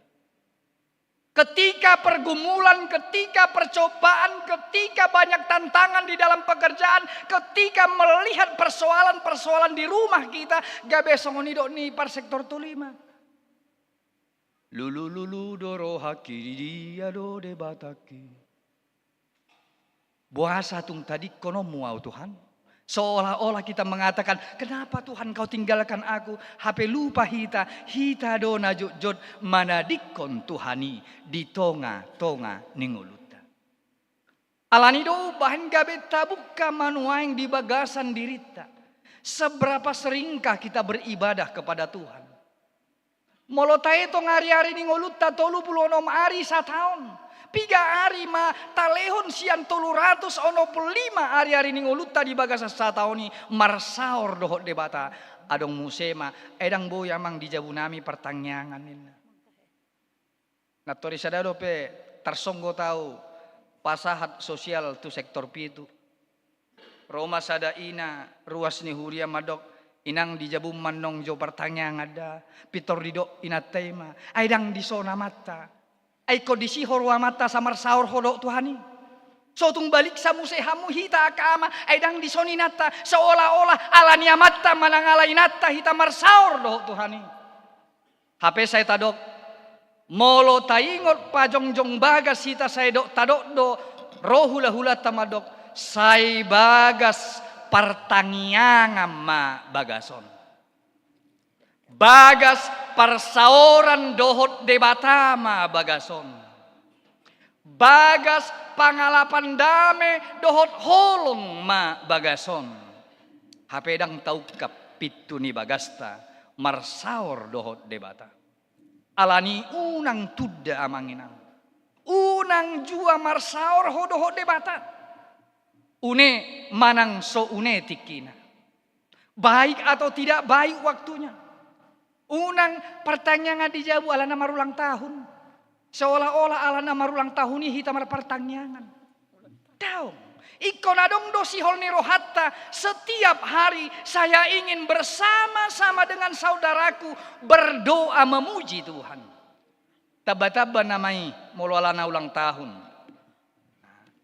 Ketika pergumulan, ketika percobaan, ketika banyak tantangan di dalam pekerjaan, ketika melihat persoalan-persoalan di rumah kita, gabe songonido ni par sektor tulima. Lulu doro haki dia do de bataki. Buasa tung tadi kono muau Tuhan. Seolah-olah kita mengatakan, kenapa Tuhan kau tinggalkan aku? HP lupa hita dona jod mana dikon Tuhani di tonga ningoluta. Alanido bahan gabe tabukka manuaing di bagasan dirita. Seberapa seringkah kita beribadah kepada Tuhan? Molotae tong hari-hari ningoluta 36 hari sataon. 3 hari ma talehon sian 365 hari-hari ningoluta di bagasa sataoni marsaor dohot debata adong musema edang boy amang di jabunami pertanyaan nina. Natori sadado pe tarsonggo tahu pasahat sosial tu sektor pitu. Roma sada ina ruas ni huria madok inang di jabum manong jo pertanyaan ada pitor didok inatema edang di sona mata. Ay kondisi horwa mata samar saur hodok Tuhani. Sotung balik sa musehamu hita akama ay dang disoninata seolah-olah alania mata manangalainata hita marsaur doh Tuhani. HP saya tadok molo taingot pajongjong bagas hita saya dok tadok do rohula-hula tamadok say bagas pertangiangan ma bagason. Bagas persaoran dohot debatama bagason. Bagas pangalapan dame dohot holong ma bagason. Hapedang taukap pitu ni bagasta marsaor dohot debata. Alani unang tudda amanginang. Unang jua marsaor hodohot debata. Une manang so une tikina. Baik atau tidak baik waktunya. Unang pertanyaan dijawab alana marulang tahun. Seolah-olah alana marulang tahun ini hitamar pertanyaan. Daung. Ikonadong dosi holni rohatta. Setiap hari saya ingin bersama-sama dengan saudaraku berdoa memuji Tuhan. Taba-taba namai mulu alana ulang tahun.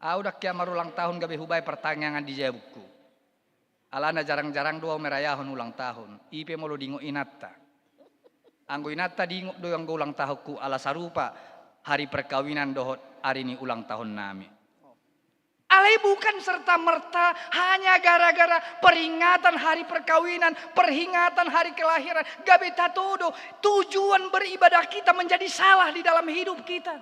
Udah kia marulang tahun gabe hubay pertanyaan dijawabku. Alana jarang-jarang doa merayahon ulang tahun. Ipe mulu dingo inatta. Anggo inata di doyang ulang tahunku ala sarupa hari perkawinan dohot hari ini ulang tahun nami. Alai bukan serta merta hanya gara-gara peringatan hari perkawinan, peringatan hari kelahiran. Gabe tatodo tujuan beribadah kita menjadi salah di dalam hidup kita.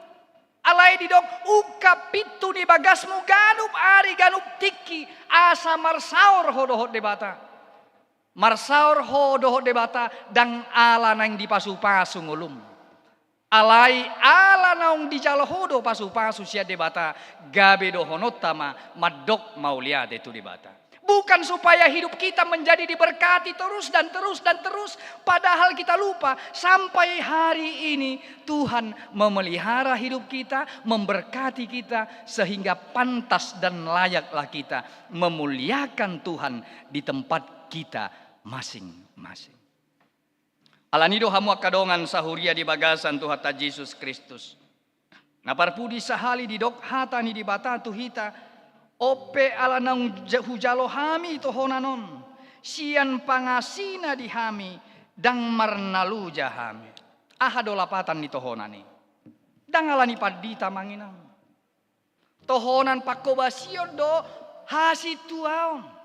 Alai didok ukap pitu ni bagasmu ganup ari ganup tiki asa marsaur hodohot debata. Marsaur hodoh debata dang ala nang di pasu-pasu ngulum. Alai ala naung di jalo hodo pasu-pasu sia debata gabe dohonotama madok mauliade tu debata. Bukan supaya hidup kita menjadi diberkati terus dan terus dan terus. Padahal kita lupa sampai hari ini Tuhan memelihara hidup kita, memberkati kita sehingga pantas dan layaklah kita memuliakan Tuhan di tempat kita masing-masing. Alanido hamu kadongan sahuria di bagasan Tuhan Yesus Kristus. Naparpudi sahali di dok hata ni di bata tuhita ope ala nang hujalo hami tohonanon sian pangasina di hami dang marnalu jahami. Ahado lapatan ni tohonani. Dang alani padita manginang. Tohonan pakobasio do hasituaon.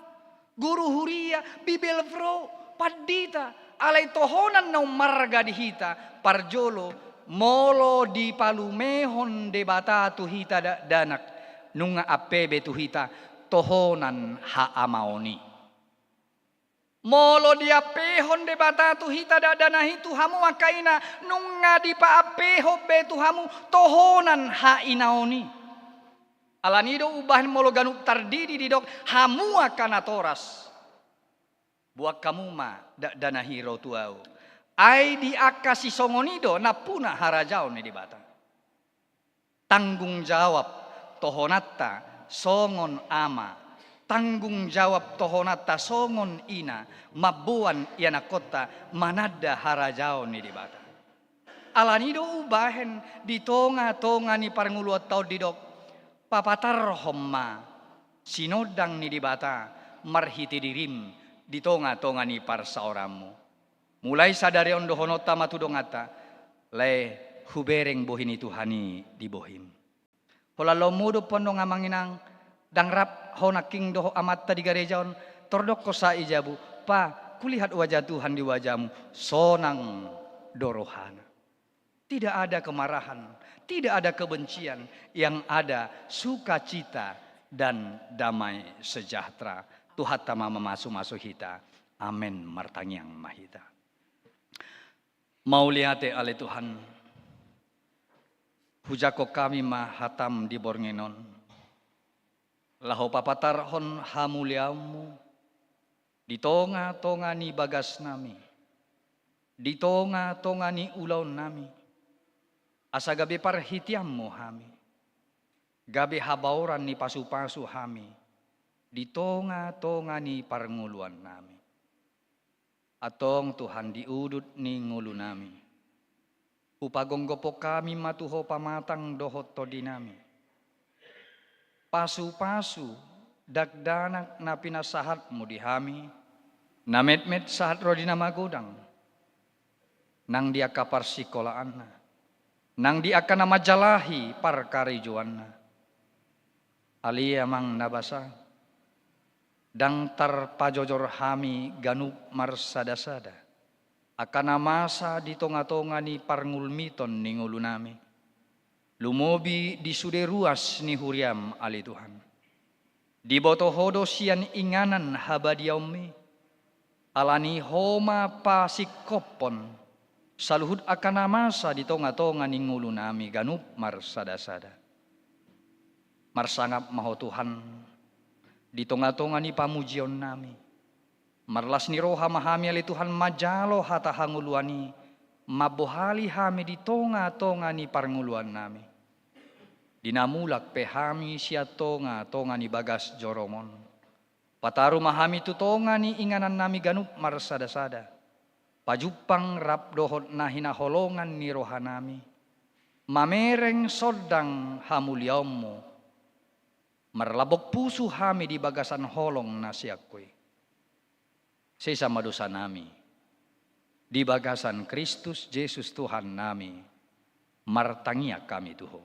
Guru huria bibel fro padita alai tohonan nau marga dihita parjolo molo di palumehon debata tuhita danak nunga apebe tuhita tohonan ha amaoni. Molo dia pehon debata tuhita dana hitu hamu akaina nunga di pa apeho be tuhamu tohonan ha inaoni. Alanido ubahan molo ganuk tardidi didok hamua kanatoras. Buat kamu ma dana hiro tuau. Ai di akasi songonido napuna harajao ni dibata. Tanggung jawab tohonatta songon ama. Tanggung jawab tohonatta songon ina. Mabuan iana kota manada harajao ni dibata. alani do ubahen di tonga-tonga ni parngulu atau didok papatar homma sinodang ni dibata marhiti dirim di tonga-tonga ni parsaoramu mulai sadari ondo honota matudongata le hubereng bohini Tuhani di bohim hola lomudo pondo ngamanginang dangrap honaking doho amatta di garejaon tordok ko sa ijabu pa kulihat wajah Tuhan di wajahmu sonang dorohana. Tidak ada kemarahan, tidak ada kebencian, yang ada sukacita dan damai sejahtera. Tuhan tama memasu-masu hita. Amin martangyang mahita. Mau lihate ale Tuhan. Hujako kami mahatam di borngenon. Laho papatar hon hamuliamu. Di tonga-tonga ni bagas nami. Di tonga-tonga ni ulaw nami. Asa gabi parhitiammu hami. Gabi habauran ni pasu-pasu hami. Di tonga-tonga ni parnguluan nami. Atong Tuhan diudut ni ngulu nami. Upagonggopo kami matuho pamatang dohot to dinami. Pasu-pasu dagdanak na pinasahatmu dihami. Namet-met sahat rodina magudang. Nang dia kapar sikolaan na. Nang di akan majalahi parkarijuanna. Ali amang nabasa. Dang tarpajojor hami ganup marsada-sada. Akan masa di tonga-tonga ni parngulmiton ni ngulu nami. Lumobi di sude ruas ni huriam ali Tuhan. Di botohodo sian inganan habadiaumi. Alani homa pasikopon. Saluhud akan masa di tonga-tonga ni ngulu nami ganup marsada-sada. Marsangap maho Tuhan di tonga-tonga ni pamujion nami. Marlas ni roha mahami ali Tuhan majalo hata hanguluani. Mabohali hami di tonga-tonga ni parnguluan nami. Dinamulak pehami siya tonga-tonga ni bagas joromon. Pataru mahami tu tonga ni inganan nami ganup marsada-sada. Pajupang rap dohot na hinaholongan ni rohanami. Mamereng sodang hamuliamu. Marlabok puso hami di bagasan holong na siyakoy. Sesama dosa nami. Di bagasan Kristus Yesus Tuhan nami. Martangia kami tuho.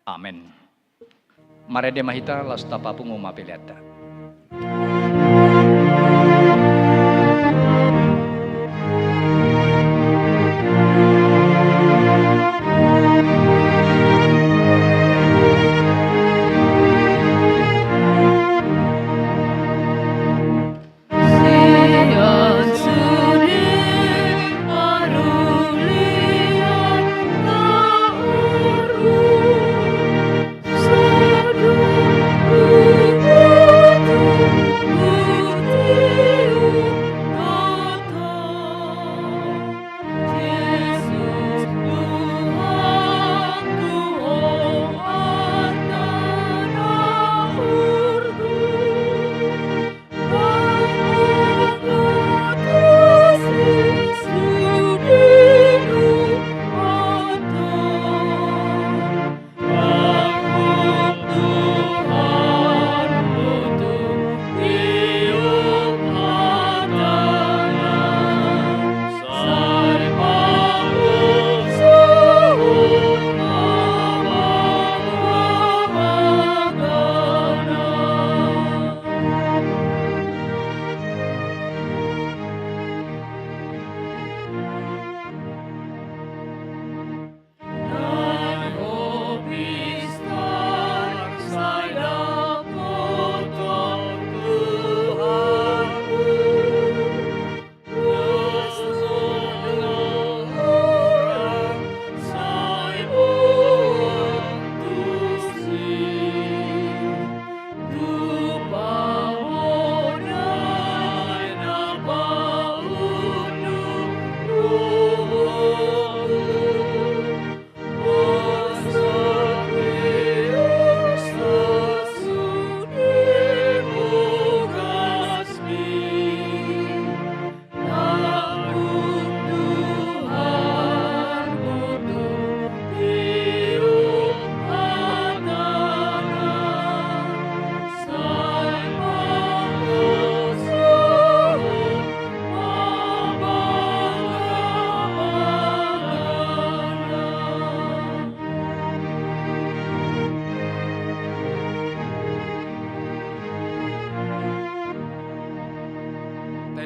Amen. Marede mahita lasta papungo mapiliata. Sian suri parulian tauru sadung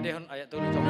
dehon ayat tulu jong.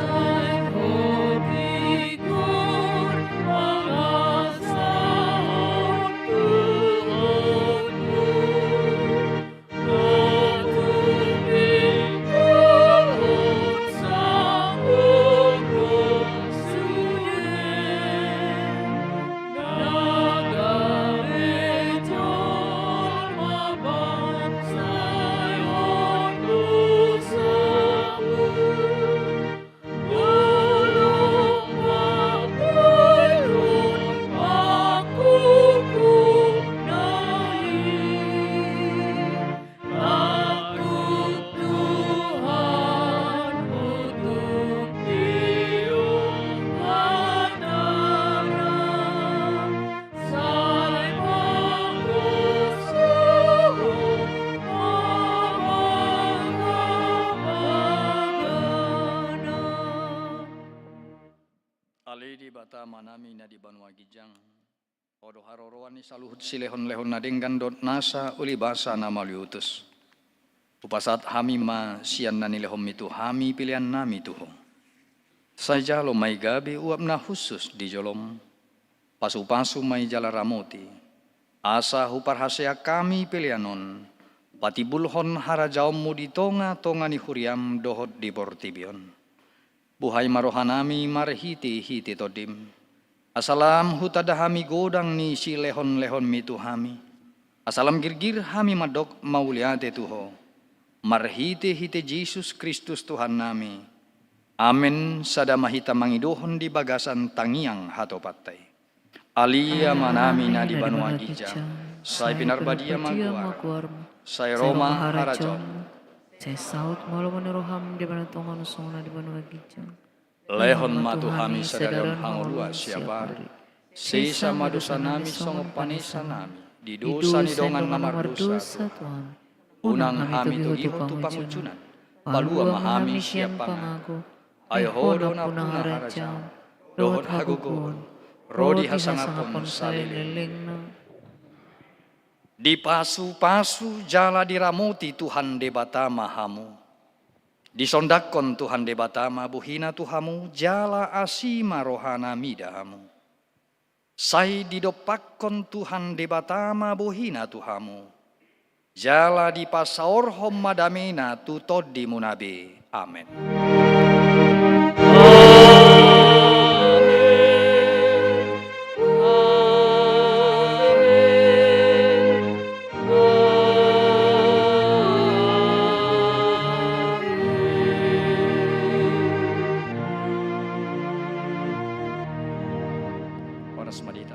Ali di bata manami na di banua gijang. Odo haroroan ni saluhut silehon-lehon na denggan dot nasa uli basa na maliutus. Upasat hami ma sian na nilehom itu hami pilihan nami tuho. Saja lo may gabi uap na khusus di jolom. Pasu-pasu may jala ramoti. Asa huparhasea kami pilihanon. Patibulhon harajaom di tonga-tonga ni huriam dohot di bortibion. Buhay marohanami marhiti-hiti todim. Asalam hutadahami godang ni si lehon-lehon mitu hami. Asalam girgir hami madok mauliate tuho. Marhiti-hiti Jesus Kristus Tuhan nami. Amin sada mahita mangidohon di bagasan tangiang hatopatay. Alia manami na di banua gijang. Say pinarbadia maguar. Say Roma harajom. Saya saut malu meneroham di mana tongan sona di mana gijang. Lehon matu hami sadaron hangurua siapari. Sisa madosa nami songo panesa nami. Di dosa ni dongan namar dosa. Tuhan. Unang hami tu iho tu pangucunan. Palua mahami siapang. Ayo hodo na puna harajam. Dohot hagugon. Rodi hasangapon salileng. Di pasu-pasu jala diramuti Tuhan debata mahamu. Disondakon Tuhan debata buhina Tuhamu jala asima rohana midahamu. Sai didopakon Tuhan debata buhina Tuhamu. Jala di pasaorhom madamena tutod di munabe. Amin. Oras madita.